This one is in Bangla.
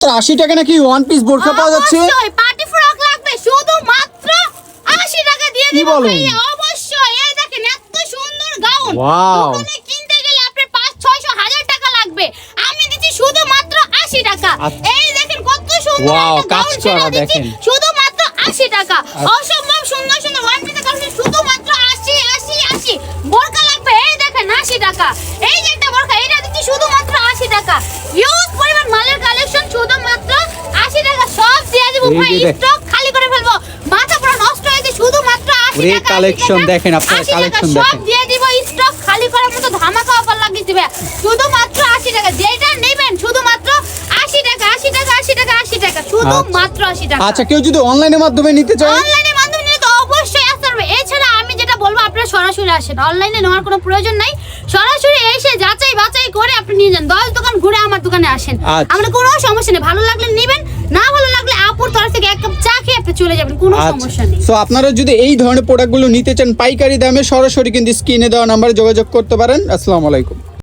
80 টাকা নাকি ওয়ান পিস বোরকা পাওয়া যাচ্ছে? অবশ্যই পার্টি ফ্রক লাগবে শুধু মাত্র 80 টাকা দিয়ে কি দিব বলেন? ভাইয়া। অবশ্যই এই দেখেন এত সুন্দর গাউন Wow! দোকানে কিনতে গেলে আপনার 500-600 টাকা লাগবে, আমি দিচ্ছি শুধু মাত্র 80 টাকা। এই দেখেন কত সুন্দর Wow, একটা কাজ গাউন করা সেটা দিচ্ছি দেখেন। শুধু মাত্র 80 টাকা। অসম্ভব সুন্দর সুন্দর ওয়ান পিসের কালেকশন শুধু মাত্র 80 বোরকা লাগবে এই দেখেন 80 টাকা। এই যে একটা বোরকা এটা দিচ্ছি শুধু মাত্র 80 টাকা। হিউজ পরিমাণ মালের কালেকশন শুধু মাত্র 80 টাকা। সব দিয়ে দিব এই ভাই, যে দেখ- স্টক খালি করে ফেলবো, মাথা পুরো নষ্ট হয়ে গেছে। শুধু মাত্র 80 ওরে টাকা। কালেকশন দেখেন, আপনারা 80 টাকা, কালেকশন সব দেখেন। দিয়ে দিব, স্টক খালি করার মতো ধামাকা অফার লাগিয়ে দিবে শুধু মাত্র 80 টাকা। যেটা নেবেন শুধু মাত্র 80 টাকা 80 টাকা 80 টাকা 80 টাকা শুধু আচ্ছা। মাত্র 80 টাকা। আচ্ছা, কেউ যদি অনলাইনের মাধ্যমে নিতে চায়? অনলাইনের মাধ্যমে নিলে তো অবশ্যই আসতে হবে। এছাড়া আমি যেটা বলবো আপনারা সরাসরি আসেন, অনলাইনে নেওয়ার কোনো প্রয়োজন নাই। সরাসরি এসে যাচাই বাছাই করে আপনি নিয়ে যান। 10 দোকান ঘুরে আমার দোকানে আসেন, আচ্ছা। আমরা কোনো সমস্যা নেই। ভালো লাগলে নেবেন, না ভালো লাগলে আপুর তরফ থেকে এক কাপ চা খেয়ে আপনি চলে যাবেন, কোনো সমস্যা নেই। সো আপনারা যদি এই ধরনের প্রোডাক্টগুলো নিতে চান পাইকারি দামে, সরাসরি কিন্তু স্ক্রিনে দেওয়া নাম্বারে যোগাযোগ করতে পারেন। আসসালামু আলাইকুম।